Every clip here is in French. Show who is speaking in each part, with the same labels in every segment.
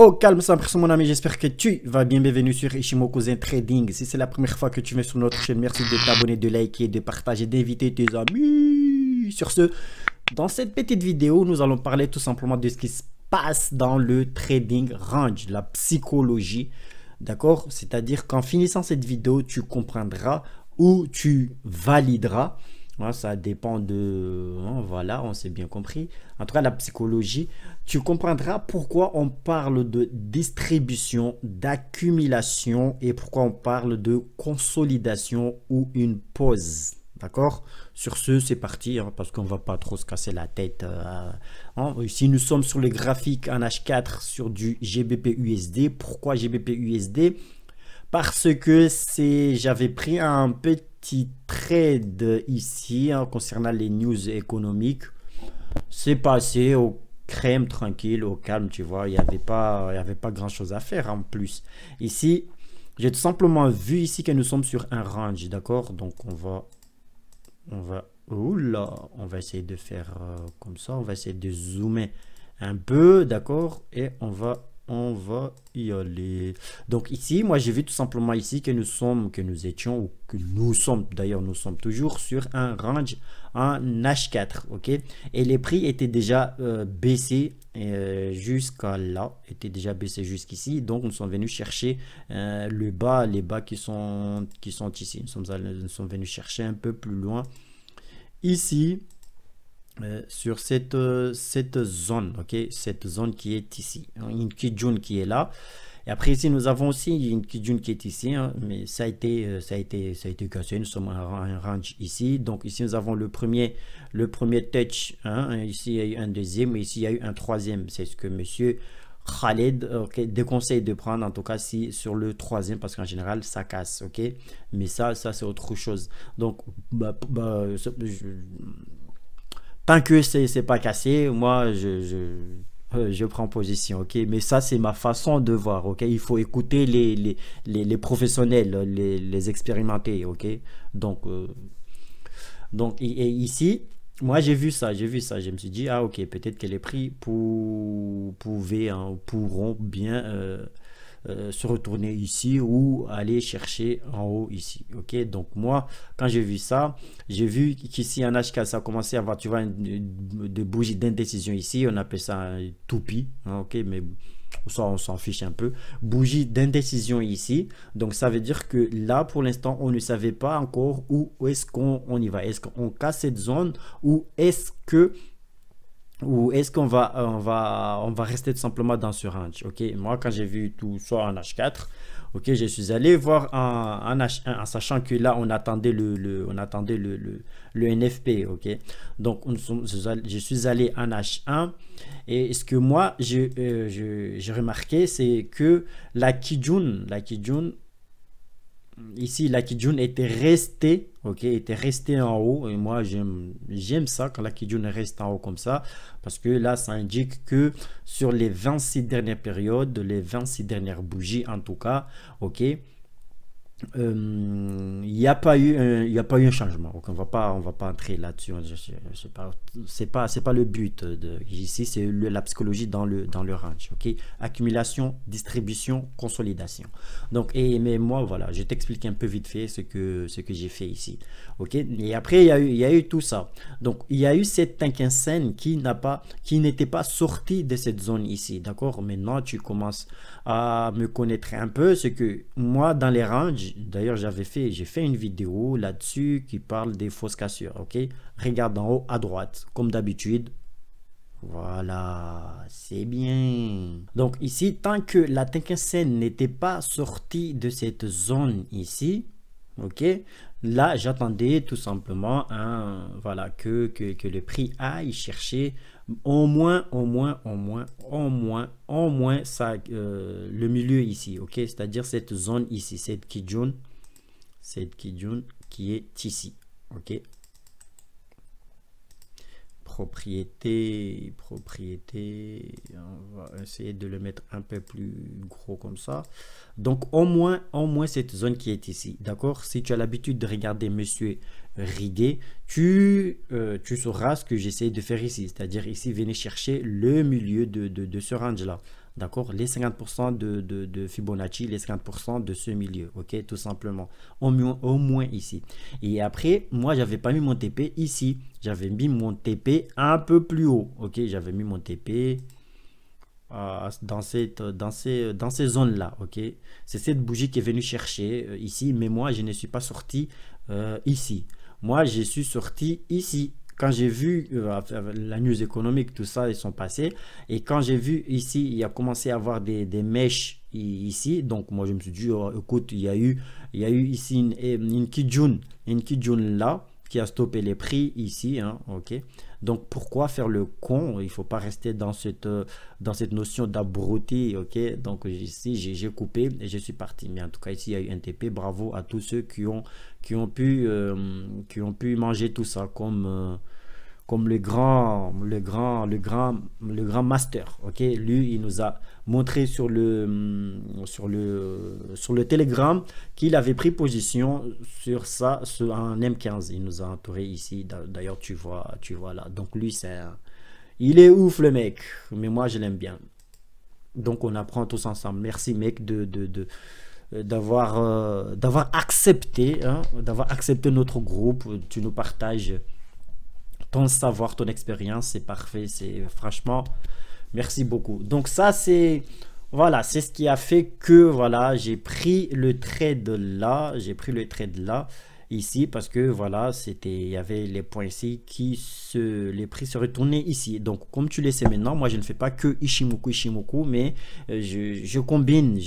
Speaker 1: Au calme, sans pression mon ami, j'espère que tu vas bien. Bienvenue sur Ichimoku Trading. Si c'est la première fois que tu viens sur notre chaîne, merci de t'abonner, de liker, de partager, d'inviter tes amis. Sur ce, dans cette petite vidéo, nous allons parler tout simplement de ce qui se passe dans le trading range, la psychologie. D'accord? C'est-à-dire qu'en finissant cette vidéo, tu comprendras ou tu valideras. Ça dépend de... Voilà, on s'est bien compris. En tout cas, la psychologie, tu comprendras pourquoi on parle de distribution, d'accumulation et pourquoi on parle de consolidation ou une pause. D'accord? Sur ce, c'est parti, parce qu'on ne va pas trop se casser la tête. Ici, nous sommes sur les graphiques en H4 sur du GBP USD. Pourquoi GBP USD? Parce que j'avais pris un petit trade ici concernant les news économiques. C'est passé au crème, tranquille, au calme, tu vois. Il n'y avait pas grand chose à faire en plus. Ici, j'ai tout simplement vu ici que nous sommes sur un range, d'accord? Donc on va on va essayer de faire comme ça. On va essayer de zoomer un peu, d'accord? Et on va y aller. Donc ici, moi j'ai vu tout simplement ici que nous sommes d'ailleurs nous sommes toujours sur un range en H4, ok? Et les prix étaient déjà baissés jusqu'à là, étaient déjà baissés jusqu'ici. Donc nous sommes venus chercher les bas qui sont ici. Nous sommes venus chercher un peu plus loin ici. Sur cette zone, ok, cette zone qui est ici, une Kijun qui est là, et après ici nous avons aussi une Kijun qui est ici, mais ça a été cassé. Nous sommes à un range ici. Donc ici nous avons le premier touch, ici il y a eu un deuxième, et ici il y a eu un troisième. C'est ce que monsieur Khaled déconseille de prendre, en tout cas si sur le troisième, parce qu'en général ça casse, ok, mais ça c'est autre chose. Donc tant que c'est pas cassé, moi je prends position, ok. Mais ça c'est ma façon de voir, ok. Il faut écouter les professionnels, les expérimentés, ok. Donc et ici, moi j'ai vu ça, je me suis dit ah ok, peut-être que les prix pourront bien se retourner ici ou aller chercher en haut ici, ok. Donc moi quand j'ai vu ça, j'ai vu qu'ici en H4 ça a commencé à avoir, tu vois, des bougies d'indécision ici, on appelle ça un toupie, ok, mais ça on s'en fiche un peu. Bougie d'indécision ici, donc ça veut dire que là pour l'instant on ne savait pas encore où est-ce qu'on y va, est-ce qu'on casse cette zone ou est-ce qu'on va rester tout simplement dans ce range, ok. Moi quand j'ai vu tout ça en H4, ok, je suis allé voir en H1 en sachant que là on attendait le NFP, ok. Donc je suis allé en H1 et ce que moi j'ai remarqué, c'est que la Kijun ici, la Kijun était restée, ok, était restée en haut, et moi j'aime ça quand la Kijun reste en haut comme ça, parce que là ça indique que sur les 26 dernières périodes, les 26 dernières bougies en tout cas, ok, il n'y a pas eu un changement. Donc on va pas entrer là-dessus. C'est pas le but ici, c'est la psychologie dans le range, ok. Accumulation, distribution, consolidation. Donc mais moi voilà, je t'explique un peu vite fait ce que j'ai fait ici, ok. Et après il y a eu tout ça. Donc il y a eu cette Tenkan-sen qui n'était pas sortie de cette zone ici, d'accord. Maintenant tu commences à me connaître un peu, ce que moi dans les ranges, d'ailleurs j'ai fait une vidéo là-dessus qui parle des fausses cassures, ok. Regarde en haut à droite comme d'habitude, voilà, c'est bien. Donc ici, tant que la Tenkan-sen n'était pas sortie de cette zone ici, ok, là j'attendais tout simplement voilà, que le prix aille chercher au moins ça, le milieu ici, ok, c'est-à-dire cette zone ici, cette Kijun qui est ici, ok. Propriété, on va essayer de le mettre un peu plus gros comme ça. Donc au moins cette zone qui est ici, d'accord. Si tu as l'habitude de regarder monsieur Riguet, tu sauras ce que j'essaie de faire ici, c'est-à-dire ici venez chercher le milieu de ce range là, d'accord, les 50% de Fibonacci, les 50% de ce milieu, ok, tout simplement, au moins ici. Et après, moi, j'avais pas mis mon TP ici, j'avais mis mon TP un peu plus haut, ok, j'avais mis mon TP dans ces zones-là, ok. C'est cette bougie qui est venue chercher ici, mais moi, je ne suis pas sorti ici. Moi, je suis sorti ici. Quand j'ai vu la news économique, tout ça, ils sont passés. Et quand j'ai vu ici, il a commencé à avoir des mèches ici. Donc, moi, je me suis dit, oh, écoute, il y a eu ici une Kijun là qui a stoppé les prix ici, hein, ok. Donc pourquoi faire le con? Il faut pas rester dans cette notion d'abruti, ok. Donc ici j'ai coupé et je suis parti. Mais en tout cas ici il y a eu un TP. Bravo à tous ceux qui ont pu manger tout ça comme le grand master, ok. Lui il nous a montré sur le Telegram qu'il avait pris position sur ça, sur un M15. Il nous a entouré ici, d'ailleurs tu vois là. Donc lui il est ouf le mec, mais moi je l'aime bien. Donc on apprend tous ensemble. Merci mec d'avoir accepté, hein, d'avoir accepté notre groupe. Tu nous partages ton savoir, ton expérience, c'est parfait, c'est franchement, merci beaucoup. Donc ça c'est, voilà, c'est ce qui a fait que, voilà, j'ai pris le trade là, ici, parce que voilà, il y avait les points ici les prix se retournaient ici. Donc comme tu le sais maintenant, moi je ne fais pas que Ishimoku, mais je combine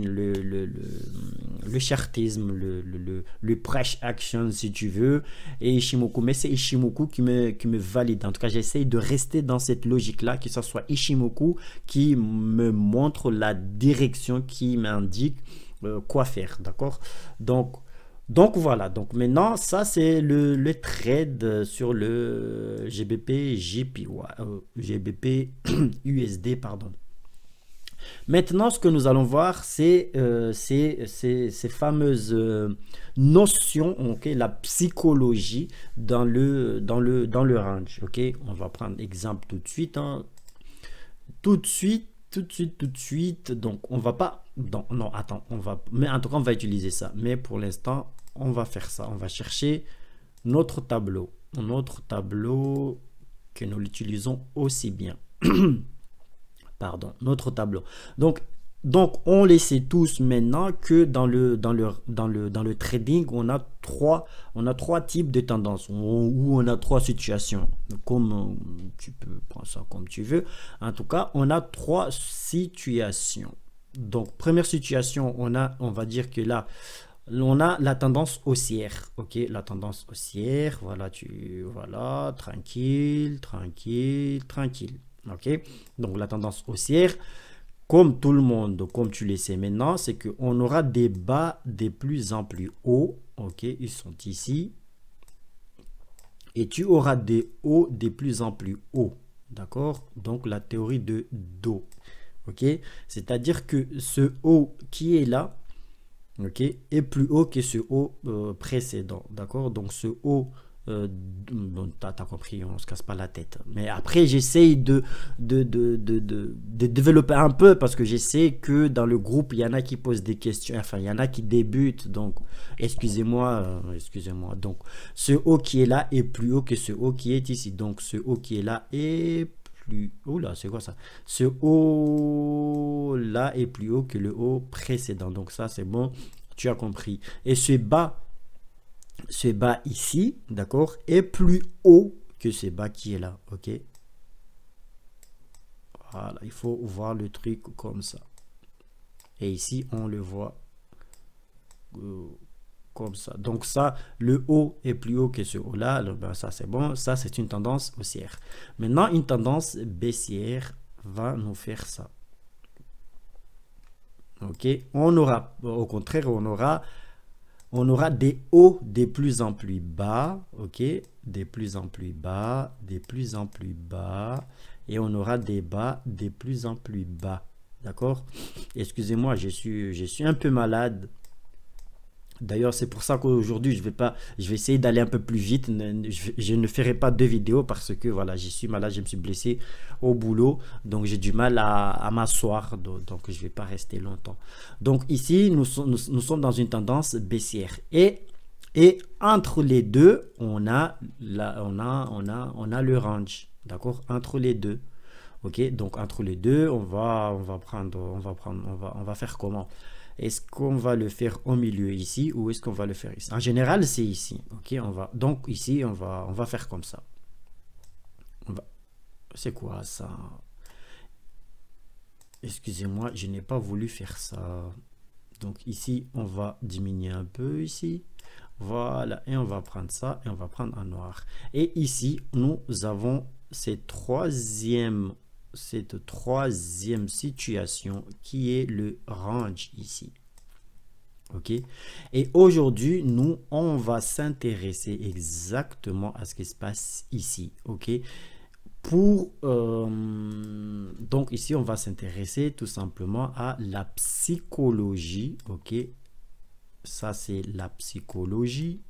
Speaker 1: le chartisme, le price action si tu veux, et Ishimoku. Mais c'est Ishimoku qui me valide. En tout cas, j'essaye de rester dans cette logique là, que ce soit Ishimoku qui me montre la direction, qui m'indique quoi faire, d'accord. Donc voilà, donc maintenant ça c'est le trade sur le GBP GBP USD, pardon. Maintenant ce que nous allons voir c'est ces fameuses notions, ok, la psychologie dans le range, ok. On va prendre exemple tout de suite, hein. Tout de suite. Donc on va pas, non attends, mais en tout cas on va utiliser ça, mais pour l'instant on va faire ça. On va chercher notre tableau que nous l'utilisons aussi bien. Pardon, notre tableau. Donc on le sait tous maintenant que dans le trading, on a trois types de tendances, ou on a trois situations. Comme tu peux prendre ça comme tu veux. En tout cas, on a trois situations. Donc première situation, on va dire que là on a la tendance haussière, ok, la tendance haussière, voilà, tranquille, ok. Donc la tendance haussière, comme tout le monde, comme tu le sais maintenant, c'est qu'on aura des bas de plus en plus hauts, ok, ils sont ici, et tu auras des hauts de plus en plus hauts, d'accord. Donc la théorie de Do, ok, c'est-à-dire que ce haut qui est là, ok, est plus haut que ce haut précédent, d'accord. Donc ce haut, t'as compris, on se casse pas la tête. Mais après j'essaye de développer un peu, parce que je sais que dans le groupe il y en a qui posent des questions, enfin il y en a qui débutent, donc excusez-moi. Donc ce haut qui est là est plus haut que ce haut qui est ici. Donc ce haut qui est là est plus haut, là c'est quoi ça, ce haut là est plus haut que le haut précédent. Donc ça c'est bon, tu as compris. Et ce bas ici, d'accord, est plus haut que ce bas qui est là, ok. Voilà, il faut voir le truc comme ça. Et ici on le voit comme ça. Donc ça, le haut est plus haut que ce haut là. Alors, ben, ça c'est bon, ça c'est une tendance haussière. Maintenant une tendance baissière va nous faire ça, ok. On aura, au contraire, on aura des hauts de plus en plus bas, ok, de plus en plus bas, et on aura des bas de plus en plus bas, d'accord. Excusez-moi, je suis un peu malade. D'ailleurs, c'est pour ça qu'aujourd'hui, je vais essayer d'aller un peu plus vite. Je ne ferai pas deux vidéos parce que voilà, je suis malade, je me suis blessé au boulot, donc j'ai du mal à m'asseoir, donc je ne vais pas rester longtemps. Donc ici, nous sommes dans une tendance baissière et entre les deux, on a le range, d'accord, entre les deux. Ok, donc entre les deux, on va faire comment? Est-ce qu'on va le faire au milieu ici ou est-ce qu'on va le faire ici? En général, c'est ici. Ok, donc ici, on va faire comme ça. C'est quoi ça? Excusez-moi, je n'ai pas voulu faire ça. Donc ici, on va diminuer un peu ici. Voilà, et on va prendre ça et on va prendre en noir. Et ici, nous avons cette troisième situation qui est le range ici. Ok, et aujourd'hui nous on va s'intéresser exactement à ce qui se passe ici. Ok, donc ici on va s'intéresser tout simplement à la psychologie. Ok, ça c'est la psychologie.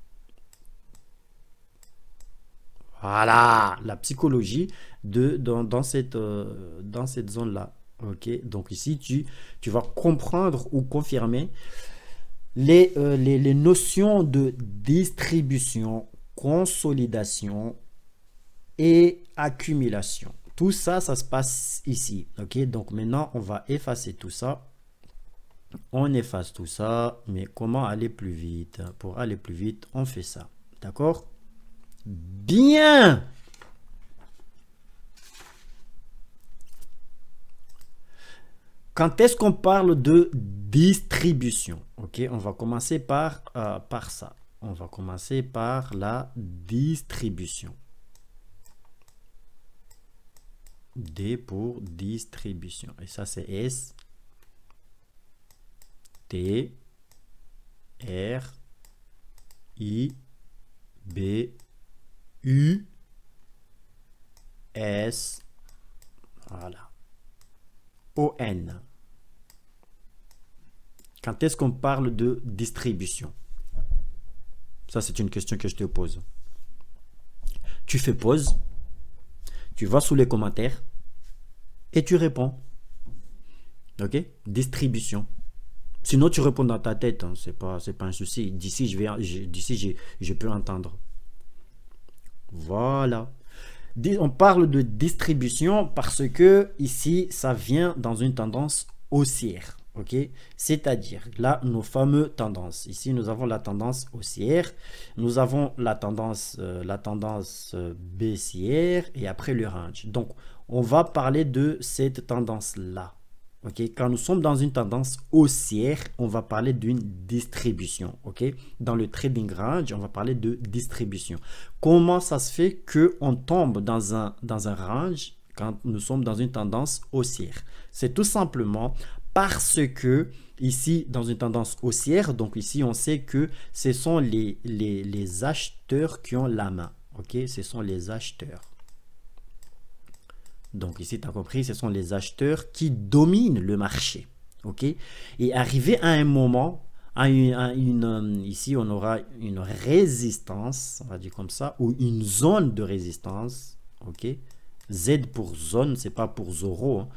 Speaker 1: Voilà, la psychologie dans cette zone-là. Ok, donc ici, tu vas comprendre ou confirmer les notions de distribution, consolidation et accumulation. Tout ça, ça se passe ici. Ok, donc maintenant, on va effacer tout ça. On efface tout ça, mais comment aller plus vite? Pour aller plus vite, on fait ça. D'accord? Bien. Quand est-ce qu'on parle de distribution? Ok, on va commencer par ça. On va commencer par la distribution. D pour distribution. Et ça, c'est S, T, R, I, B, U, S, voilà, O, N. Quand est-ce qu'on parle de distribution? Ça, c'est une question que je te pose. Tu fais pause, tu vas sous les commentaires et tu réponds. Ok? Distribution. Sinon, tu réponds dans ta tête, hein. C'est pas un souci. D'ici, je peux entendre. Voilà. On parle de distribution parce que ici, ça vient dans une tendance haussière. Ok, c'est-à-dire là nos fameuses tendances. Ici nous avons la tendance haussière, nous avons la tendance baissière et après le range. Donc on va parler de cette tendance là. Ok, quand nous sommes dans une tendance haussière, on va parler d'une distribution. Ok, dans le trading range, on va parler de distribution. Comment ça se fait que on tombe dans un range quand nous sommes dans une tendance haussière? C'est tout simplement parce que ici, dans une tendance haussière, donc ici, on sait que ce sont les acheteurs qui ont la main. Ok, ce sont les acheteurs. Donc ici, tu as compris, ce sont les acheteurs qui dominent le marché. Ok, et arrivé à un moment, ici, on aura une résistance, on va dire comme ça, ou une zone de résistance. Ok, Z pour zone, c'est pas pour zéro, hein.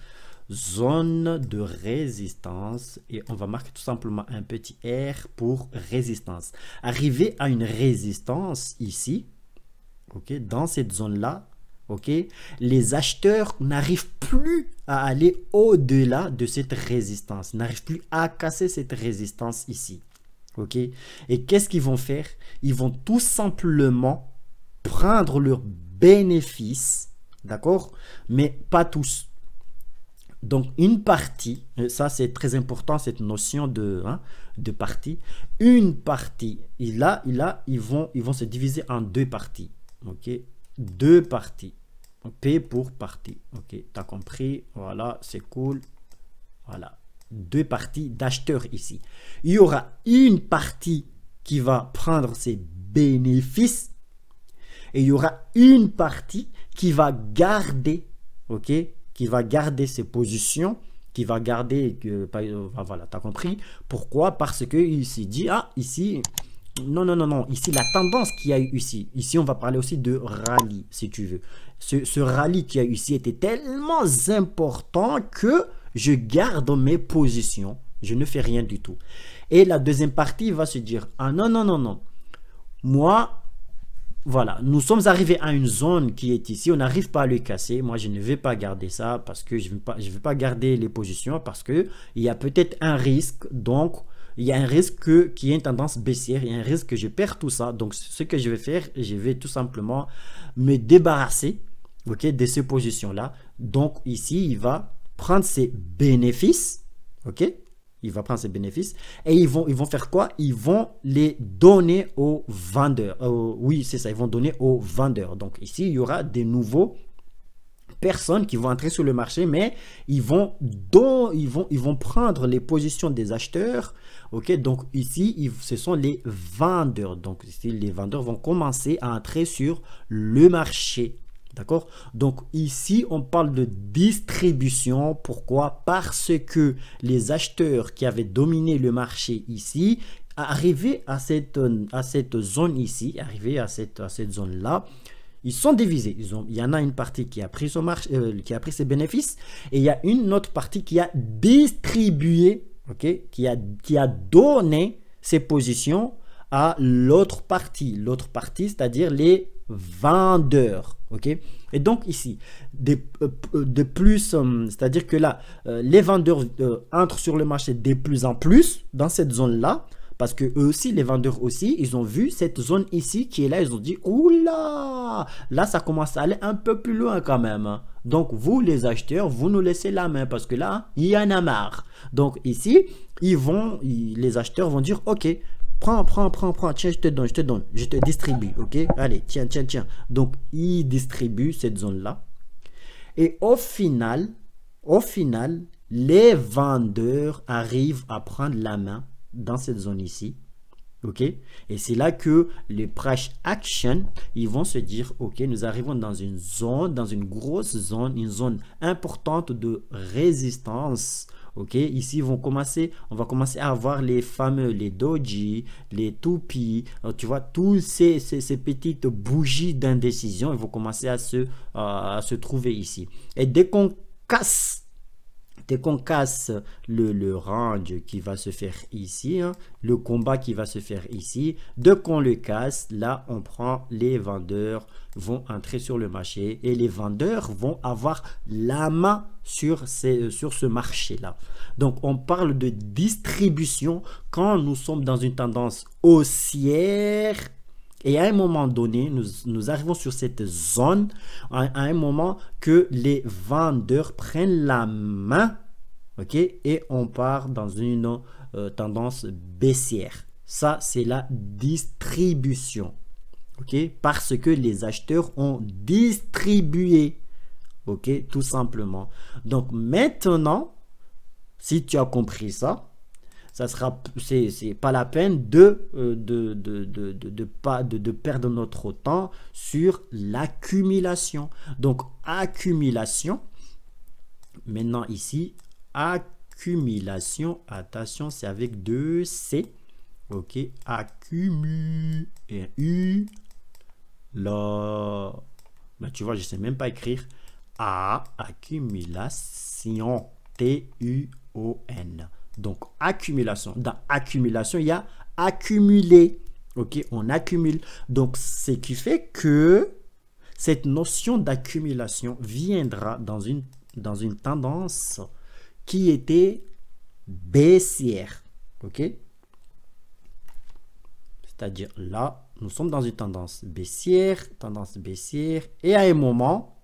Speaker 1: Zone de résistance et on va marquer tout simplement un petit R pour résistance. Arrivé à une résistance ici, ok, dans cette zone là, ok, les acheteurs n'arrivent plus à aller au-delà de cette résistance, n'arrivent plus à casser cette résistance ici, ok. Et qu'est-ce qu'ils vont faire? Ils vont tout simplement prendre leurs bénéfices, d'accord, mais pas tous. Donc une partie, ça c'est très important, cette notion de partie. Une partie, ils vont se diviser en deux parties. Ok, deux parties. P pour partie. Ok, tu as compris? Voilà, c'est cool. Voilà, deux parties d'acheteurs ici. Il y aura une partie qui va prendre ses bénéfices et il y aura une partie qui va garder, ok, qui va garder ses positions, qui va garder, voilà, tu as compris. Pourquoi? Parce qu'il s'est dit, ah, ici, non, ici, la tendance qu'il y a eu ici, on va parler aussi de rallye, si tu veux. Ce rallye qu'il y a eu ici était tellement important que je garde mes positions, je ne fais rien du tout. Et la deuxième partie va se dire, ah non, moi, voilà, nous sommes arrivés à une zone qui est ici, on n'arrive pas à le casser. Moi, je ne vais pas garder ça parce que je ne vais pas garder les positions parce qu'il y a peut-être un risque. Donc, il y a un risque qui est une tendance baissière, il y a un risque que je perds tout ça. Donc, ce que je vais faire, je vais tout simplement me débarrasser, ok, de ces positions-là. Donc, ici, il va prendre ses bénéfices, ok. Il va prendre ses bénéfices et ils vont faire quoi? Ils vont les donner aux vendeurs. Oui, c'est ça, ils vont donner aux vendeurs. Donc ici, il y aura des nouveaux personnes qui vont entrer sur le marché, mais ils vont prendre les positions des acheteurs. Ok, donc ici, ce sont les vendeurs. Donc ici, les vendeurs vont commencer à entrer sur le marché. D'accord? Donc ici, on parle de distribution. Pourquoi? Parce que les acheteurs qui avaient dominé le marché ici, arrivés à cette zone ici, arrivés à cette zone-là, ils sont divisés. Il y en a une partie qui a pris son marché, qui a pris ses bénéfices, et il y a une autre partie qui a distribué, ok, qui a donné ses positions à l'autre partie, c'est-à-dire les vendeurs. Ok, et donc ici de plus, c'est-à-dire que là les vendeurs entrent sur le marché de plus en plus dans cette zone là, parce que eux aussi, les vendeurs aussi, ils ont vu cette zone ici qui est là, ils ont dit oula, là ça commence à aller un peu plus loin quand même. Donc vous les acheteurs, vous nous laissez la main parce que là il y en a marre. Donc ici les acheteurs vont dire ok, prends, tiens, je te donne, je te distribue, ok? Allez, tiens. Donc, il distribue cette zone-là. Et au final, les vendeurs arrivent à prendre la main dans cette zone ici, ok? Et c'est là que les price action, ils vont se dire, ok, nous arrivons dans une zone, dans une grosse zone, une zone importante de résistance. Ok, ici on va commencer à avoir les fameux, les doji, les toupies, tu vois, tous ces petites bougies d'indécision, ils vont commencer à se trouver ici. Et dès qu'on casse le range qui va se faire ici, hein, le combat qui va se faire ici, dès qu'on le casse, là on prend, les vendeurs vont entrer sur le marché et les vendeurs vont avoir la main sur ce marché là. Donc on parle de distribution quand nous sommes dans une tendance haussière. Et à un moment donné, nous arrivons sur cette zone, à un moment que les vendeurs prennent la main, ok, et on part dans une tendance baissière. Ça, c'est la distribution, ok, parce que les acheteurs ont distribué, ok, tout simplement. Donc maintenant, si tu as compris ça, c'est pas la peine de perdre notre temps sur l'accumulation. Donc accumulation, maintenant ici, accumulation, attention, c'est avec 2 C, ok, accumule et U, là, ben, tu vois, je sais même pas écrire, accumulation, T-U-O-N. Donc, accumulation. Dans accumulation, il y a accumuler. Ok, on accumule. Donc, ce qui fait que cette notion d'accumulation viendra dans une tendance qui était baissière. Ok, c'est-à-dire là, nous sommes dans une tendance baissière, et à un moment,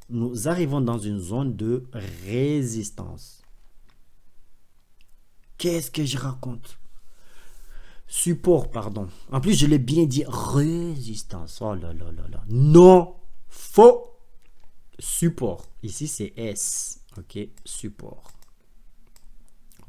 Speaker 1: nous arrivons dans une zone de résistance. Qu'est-ce que je raconte? Support, pardon. En plus, je l'ai bien dit. Résistance. Oh là là là là. Non. Faux. Support. Ici, c'est S. Ok. Support.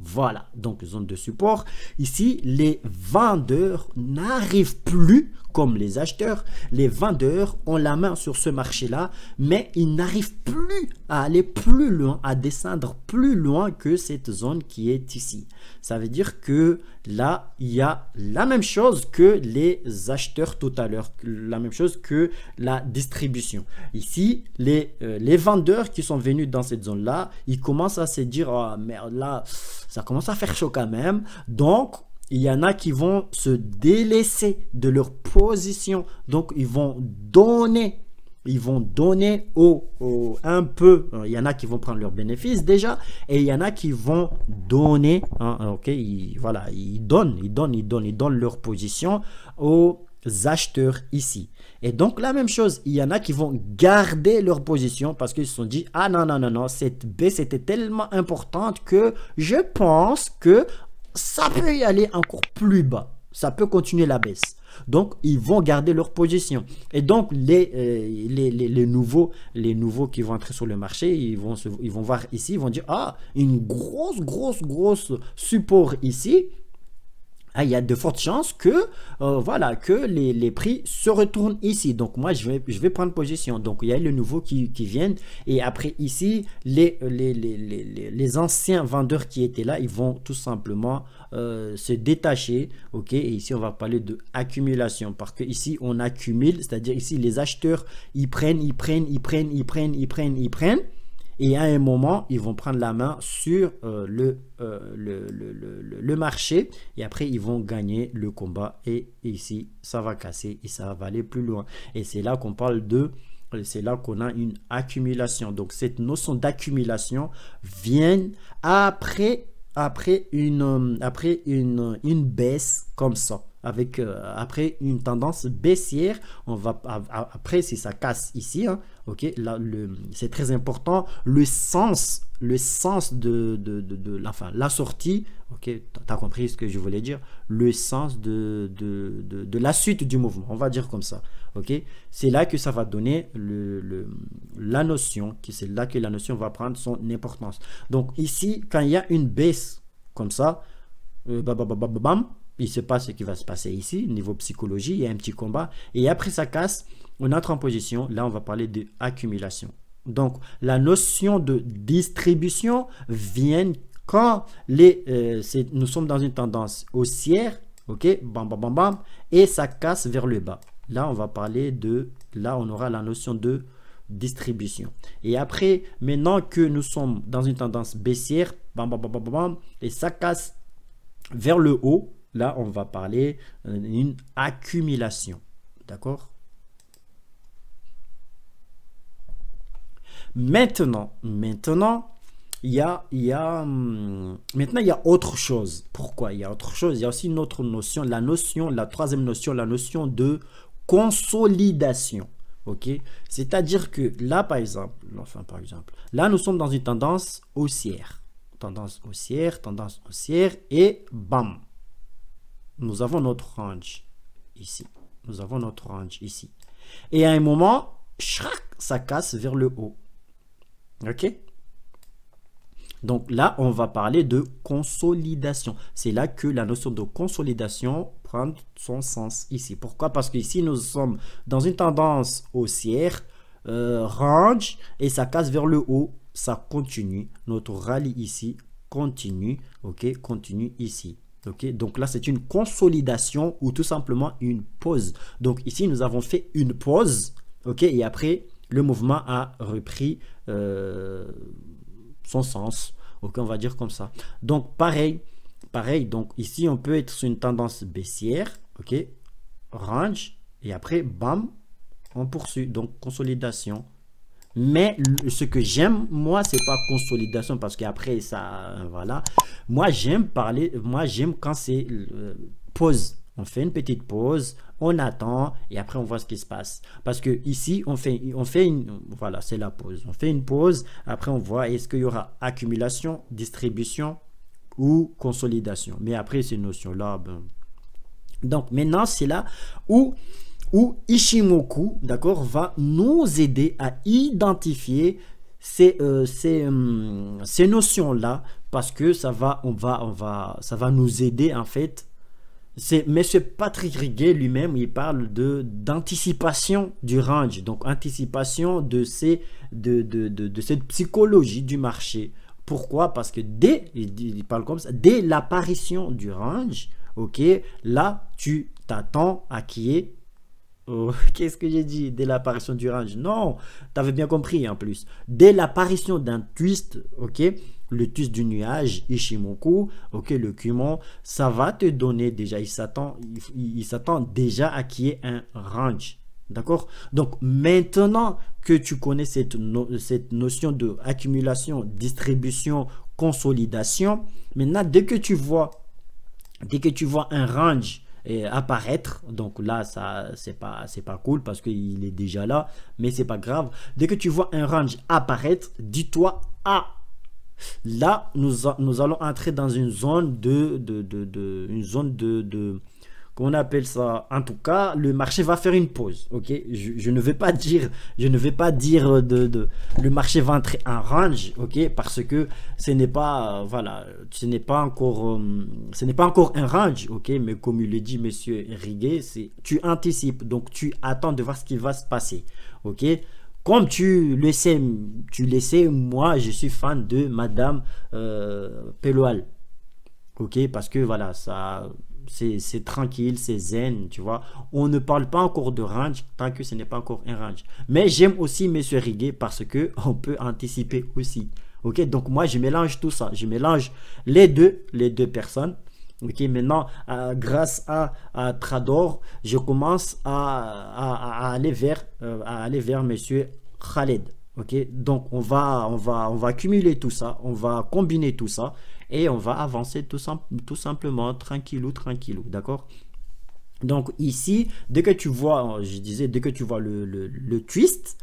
Speaker 1: Voilà, donc zone de support. Ici, les vendeurs n'arrivent plus comme les acheteurs. Les vendeurs ont la main sur ce marché-là, mais ils n'arrivent plus à aller plus loin, à descendre plus loin que cette zone qui est ici. Ça veut dire que là, il y a la même chose que les acheteurs tout à l'heure, la même chose que la distribution. Ici, les vendeurs qui sont venus dans cette zone-là, ils commencent à se dire, oh merde, là, ça commence à faire chaud quand même. Donc, il y en a qui vont se délaisser de leur position. Donc, ils vont donner un peu. Il y en a qui vont prendre leurs bénéfices déjà. Et il y en a qui vont donner. Hein, ok, voilà, ils donnent leur position aux acheteurs ici. Et donc, la même chose, il y en a qui vont garder leur position parce qu'ils se sont dit, ah non, non, non, non, cette baisse était tellement importante que je pense que ça peut y aller encore plus bas. Ça peut continuer la baisse. Donc, ils vont garder leur position. Et donc, les nouveaux qui vont entrer sur le marché, ils vont voir ici, ils vont dire, ah, une grosse support ici. Ah, il y a de fortes chances que, voilà, que les prix se retournent ici. Donc, moi, je vais prendre position. Donc, il y a les nouveaux qui viennent. Et après, ici, les anciens vendeurs qui étaient là, ils vont tout simplement se détacher. OK? Et ici, on va parler de accumulation. Parce que ici, on accumule. C'est-à-dire, ici, les acheteurs, ils prennent. Et à un moment, ils vont prendre la main sur le marché. Et après, ils vont gagner le combat. Et ici, ça va casser et ça va aller plus loin. Et c'est là qu'on parle de... C'est là qu'on a une accumulation. Donc, cette notion d'accumulation vient après une baisse comme ça. Après une tendance baissière, on va après si ça casse ici, hein, ok, là c'est très important le sens de la sortie, ok, tu as compris ce que je voulais dire, le sens de la suite du mouvement, on va dire comme ça, ok, c'est là que ça va donner la notion, c'est là que la notion va prendre son importance. Donc ici, quand il y a une baisse comme ça, bam, il se passe ce qui va se passer ici, niveau psychologie, il y a un petit combat. Et après ça casse, on entre en position. Là, on va parler d'accumulation. Donc, la notion de distribution vient quand nous sommes dans une tendance haussière. OK, bam, bam, bam, bam. Et ça casse vers le bas. Là, on va parler de... Là, on aura la notion de distribution. Et après, maintenant que nous sommes dans une tendance baissière, bam, bam, bam, bam, bam, et ça casse vers le haut. Là, on va parler d'une accumulation. D'accord? Maintenant, il y a autre chose. Pourquoi il y a autre chose? Il y a aussi une autre notion, la troisième notion, la notion de consolidation. OK? C'est-à-dire que là, par exemple, là, nous sommes dans une tendance haussière. Tendance haussière, et bam! Nous avons notre range ici. Et à un moment, ça casse vers le haut. OK? Donc là, on va parler de consolidation. C'est là que la notion de consolidation prend son sens ici. Pourquoi? Parce qu'ici, nous sommes dans une tendance haussière, range, et ça casse vers le haut. Ça continue. Notre rallye ici continue. OK? Continue ici. Okay, donc là, c'est une consolidation ou tout simplement une pause. Donc ici, nous avons fait une pause. OK, et après, le mouvement a repris son sens. OK, on va dire comme ça. Donc, pareil. Donc ici, on peut être sur une tendance baissière. OK, range. Et après, bam, on poursuit. Donc, consolidation. Mais ce que j'aime, moi, c'est pas consolidation parce qu'après ça, voilà. Moi, j'aime quand c'est pause. On fait une petite pause, on attend et après on voit ce qui se passe. Parce que ici, voilà, c'est la pause. On fait une pause, après on voit est-ce qu'il y aura accumulation, distribution ou consolidation. Mais après ces notions-là, donc maintenant c'est là où Ishimoku, d'accord, va nous aider à identifier ces notions-là parce que ça va nous aider en fait. C'est Monsieur Patrick Riguet lui-même, il parle d'anticipation du range, donc anticipation de cette psychologie du marché. Pourquoi? Parce que il parle comme ça, dès l'apparition du range, ok, là tu t'attends à qui est. Oh, qu'est-ce que j'ai dit? Dès l'apparition du range? Non, tu avais bien compris en plus. Dès l'apparition d'un twist, ok, le twist du nuage, Ishimoku, ok, le Kumon, ça va te donner déjà, il s'attend déjà à qu'il y ait un range. D'accord? Donc maintenant que tu connais cette notion de accumulation, distribution, consolidation, maintenant dès que tu vois un range apparaître, donc là ça c'est pas cool parce qu'il est déjà là, mais c'est pas grave. Dès que tu vois un range apparaître, dis-toi, ah, là nous allons entrer dans une zone comment on appelle ça? En tout cas, le marché va faire une pause. Ok, je ne vais pas dire, le marché va entrer en range. Ok, parce que ce n'est pas, voilà, ce n'est pas encore un range. Ok, mais comme il le dit Monsieur Riguet, tu anticipes, donc tu attends de voir ce qui va se passer. Ok. Comme tu le sais, moi je suis fan de Madame Peloal. Ok, parce que voilà, ça c'est tranquille, c'est zen, tu vois. On ne parle pas encore de range tant que ce n'est pas encore un range. Mais j'aime aussi Monsieur Riguet parce que on peut anticiper aussi. Ok, donc moi je mélange tout ça, je mélange les deux personnes. Ok, maintenant grâce à Trador, je commence à aller vers Monsieur Khaled. Ok, donc on va accumuler tout ça, on va combiner tout ça et on va avancer tout simplement tranquillou, d'accord? Donc ici, dès que tu vois, je disais, dès que tu vois le twist,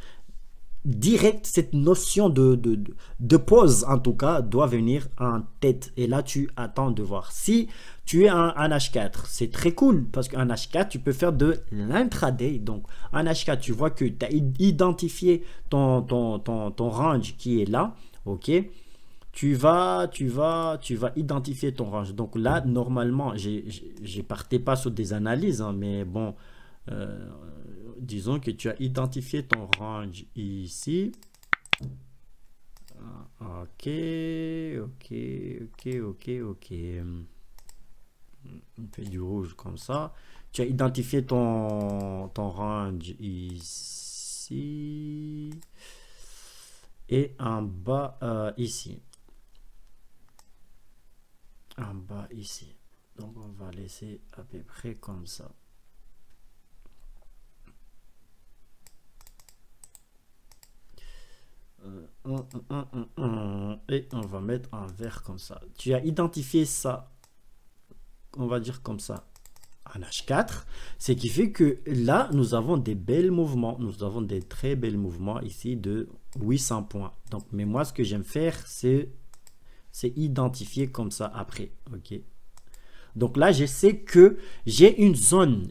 Speaker 1: direct, cette notion de pause, en tout cas, doit venir en tête. Et là, tu attends de voir. Si tu es un H4, c'est très cool parce qu'un H4, tu peux faire de l'intraday. Donc, un H4, tu vois que tu as identifié ton range qui est là. OK? Tu vas identifier ton range. Donc là, normalement, je partais pas sur des analyses, hein, mais bon, disons que tu as identifié ton range ici. Ok. On fait du rouge comme ça. Tu as identifié ton range ici. Et en bas ici. En bas ici. Donc on va laisser à peu près comme ça. Et on va mettre un vert comme ça. Tu as identifié ça, on va dire comme ça, en H4, ce qui fait que là nous avons des belles mouvements, nous avons des très belles mouvements ici de 800 points. Donc mais moi ce que j'aime faire c'est identifier comme ça après. Ok, donc là je sais que j'ai une zone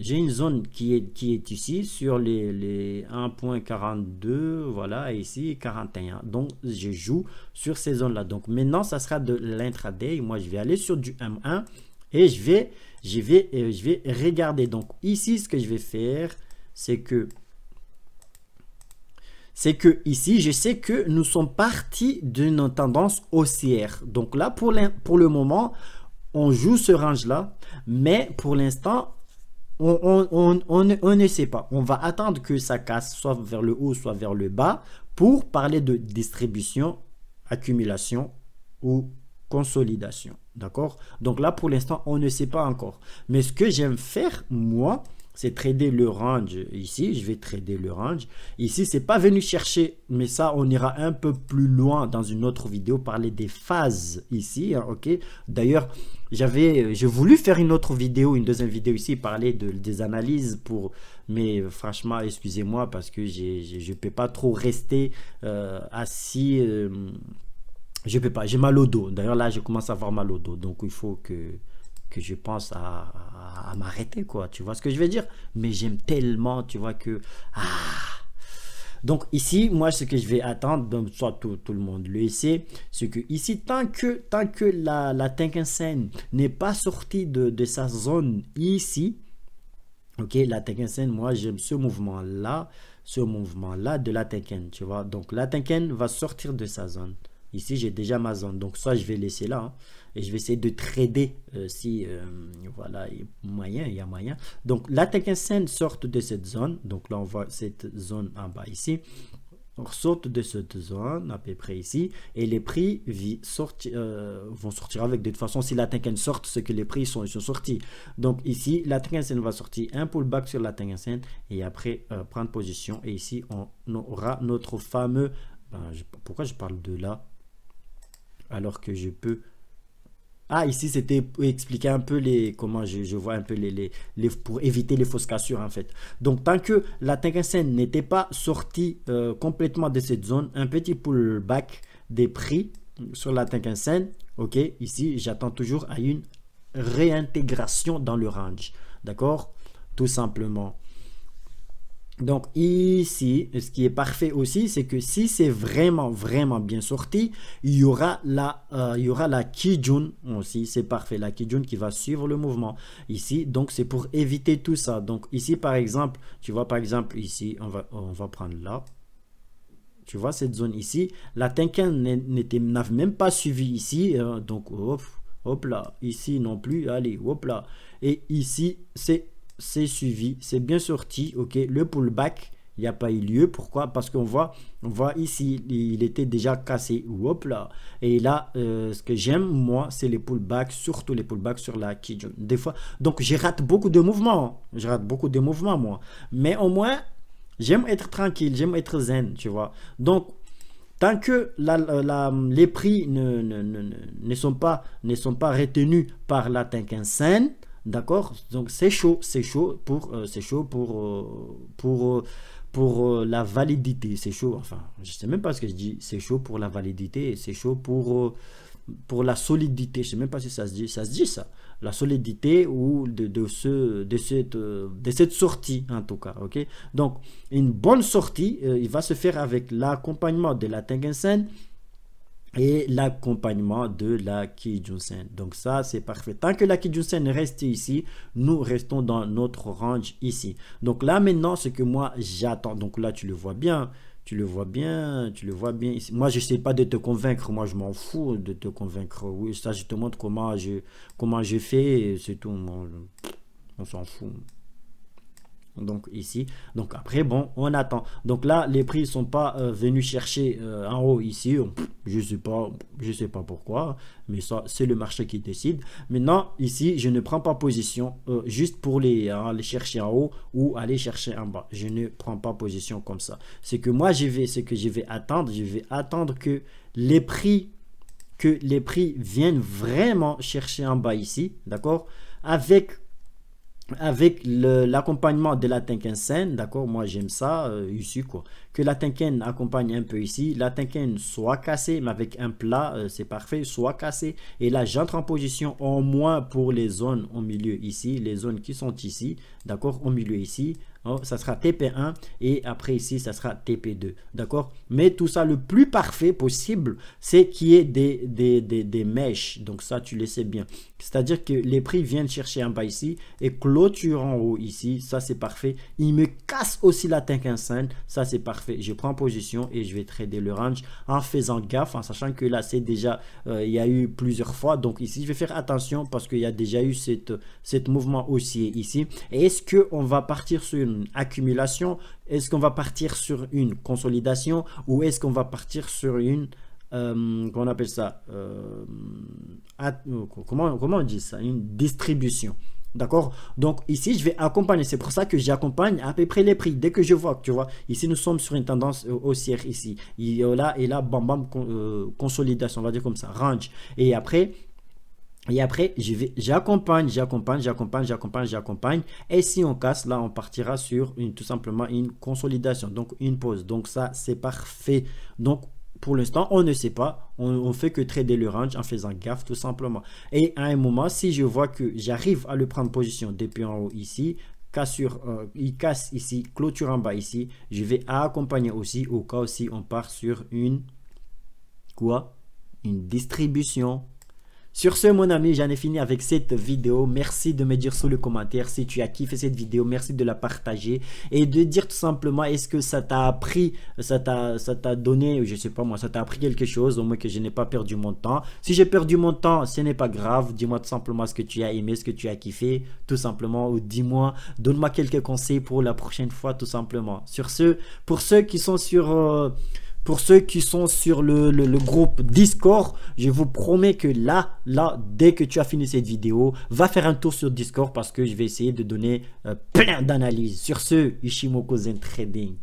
Speaker 1: qui est ici sur les 1.42, voilà, et ici 41. Donc je joue sur ces zones là. Donc maintenant ça sera de l'intraday. Moi je vais aller sur du M1 et je vais regarder. Donc ici ce que je vais faire, c'est que ici, je sais que nous sommes partis d'une tendance haussière. Donc là, pour le moment, on joue ce range-là. Mais pour l'instant, on ne sait pas. On va attendre que ça casse soit vers le haut, soit vers le bas pour parler de distribution, accumulation ou consolidation. D'accord? Donc là, pour l'instant, on ne sait pas encore. Mais ce que j'aime faire, moi, c'est trader le range ici. Je vais trader le range ici. C'est pas venu chercher, mais ça on ira un peu plus loin dans une autre vidéo, parler des phases ici, hein, ok. D'ailleurs j'ai voulu faire une autre vidéo, une deuxième vidéo ici, parler des analyses mais franchement excusez-moi parce que je peux pas trop rester assis, je peux pas, j'ai mal au dos. D'ailleurs là je commence à avoir mal au dos, donc il faut que je pense à m'arrêter, quoi. Tu vois ce que je veux dire? Mais j'aime tellement, tu vois, que Donc ici, moi, ce que je vais attendre, donc, soit tout le monde le sait, c'est que ici, tant que la Tenkan Sen n'est pas sortie de sa zone ici, ok, la Tenkan Sen, moi, j'aime ce mouvement-là de la Tenkan, tu vois. Donc la Tenkan va sortir de sa zone. Ici, j'ai déjà ma zone, donc ça, je vais laisser là, hein. Et je vais essayer de trader si voilà, il y a moyen. Donc la Tenkan Sen sort de cette zone. Donc là, on voit cette zone en bas ici. On sort de cette zone à peu près ici. Et les prix vont sortir avec. De toute façon, si la Tenkan sort, c'est que les prix sont sortis. Donc ici, la Tenkan Sen va sortir un pullback sur la Tenkan Sen. Et après, prendre position. Et ici, on aura notre fameux... pourquoi je parle de là alors que je peux... Ah, ici, c'était pour expliquer un peu comment je vois un peu pour éviter les fausses cassures, en fait. Donc, tant que la Tenkan Sen n'était pas sortie complètement de cette zone, un petit pullback des prix sur la Tenkan Sen, ok, ici, j'attends toujours à une réintégration dans le range, d'accord, tout simplement. Donc ici, ce qui est parfait aussi, c'est que si c'est vraiment bien sorti, il y aura la Kijun aussi, c'est parfait, la Kijun qui va suivre le mouvement ici. Donc c'est pour éviter tout ça. Donc ici par exemple, tu vois par exemple ici, on va prendre là. Tu vois cette zone ici, la Tenkan n'avait même pas suivi ici, donc hop là, ici non plus, allez hop là, et ici c'est suivi, c'est bien sorti, ok, le pullback, il n'y a pas eu lieu, pourquoi? Parce qu'on voit ici, il était déjà cassé, hop là, et là, ce que j'aime, moi, c'est les pullbacks, surtout les pullbacks sur la Kijun, des fois, donc je rate beaucoup de mouvements, moi, mais au moins, j'aime être tranquille, j'aime être zen, tu vois, donc, tant que les prix ne sont pas retenus par la Tenkan Sen, d'accord, donc c'est chaud pour la validité, c'est chaud, enfin je sais même pas ce que je dis, c'est chaud pour la validité, c'est chaud pour la solidité, je sais même pas si ça se dit ça, la solidité ou de cette sortie en tout cas, ok. Donc une bonne sortie, il va se faire avec l'accompagnement de la Tenkan Sen et l'accompagnement de la Kijun Sen. Donc ça c'est parfait. Tant que la Kijun Sen reste ici, nous restons dans notre range ici. Donc là maintenant, ce que moi j'attends, donc là tu le vois bien ici. Moi je sais pas de te convaincre, moi je m'en fous de te convaincre. Oui, ça je te montre comment je fais, c'est tout, on s'en fout. Donc ici, donc après bon, on attend. Donc là les prix sont pas venus chercher en haut ici, je sais pas pourquoi, mais ça c'est le marché qui décide. Maintenant ici je ne prends pas position juste pour les chercher en haut ou aller chercher en bas. Je ne prends pas position comme ça. C'est que moi je vais attendre que les prix viennent vraiment chercher en bas ici, d'accord, avec l'accompagnement de la Tenkan Sen, d'accord, moi j'aime ça ici, quoi, que la Tenkan accompagne un peu ici, la Tenkan soit cassée, mais avec un plat, c'est parfait, soit cassée, et là j'entre en position au moins pour les zones au milieu ici, les zones qui sont ici, d'accord, au milieu ici, ça sera TP1 et après ici ça sera TP2, d'accord, mais tout ça le plus parfait possible, c'est qu'il y ait des mèches, donc ça tu le sais bien, c'est à dire que les prix viennent chercher en bas ici et clôture en haut ici, ça c'est parfait. Il me casse aussi la Tenkan Sen, ça c'est parfait. Je prends position et je vais trader le range en faisant gaffe, en sachant que là c'est déjà il y a eu plusieurs fois, donc ici je vais faire attention parce qu'il y a déjà eu cette mouvement haussier ici. Et est-ce que on va partir sur une accumulation, est-ce qu'on va partir sur une consolidation ou est-ce qu'on va partir sur une comment on appelle ça, comment on dit ça, une distribution, d'accord. Donc ici je vais accompagner, c'est pour ça que j'accompagne à peu près les prix dès que je vois que, tu vois, ici nous sommes sur une tendance haussière ici, et là bam bam, consolidation, on va dire comme ça, range, et après j'accompagne, et si on casse, là on partira sur tout simplement une consolidation, donc une pause. Donc ça c'est parfait. Donc pour l'instant on ne sait pas, on fait que trader le range en faisant gaffe tout simplement. Et à un moment, si je vois que j'arrive à le prendre position depuis en haut ici, il casse ici, clôture en bas ici. Je vais accompagner aussi au cas où si on part sur une distribution. Sur ce, mon ami, j'en ai fini avec cette vidéo. Merci de me dire sous le commentaire si tu as kiffé cette vidéo. Merci de la partager et de dire tout simplement est-ce que ça t'a appris, ça t'a donné, je sais pas moi, ça t'a appris quelque chose, au moins que je n'ai pas perdu mon temps. Si j'ai perdu mon temps, ce n'est pas grave. Dis-moi tout simplement ce que tu as aimé, ce que tu as kiffé, tout simplement. Ou dis-moi, donne-moi quelques conseils pour la prochaine fois, tout simplement. Sur ce, pour ceux qui sont sur... le groupe Discord, je vous promets que là, dès que tu as fini cette vidéo, va faire un tour sur Discord parce que je vais essayer de donner plein d'analyses. Sur ce, Ichimoku Zen Trading.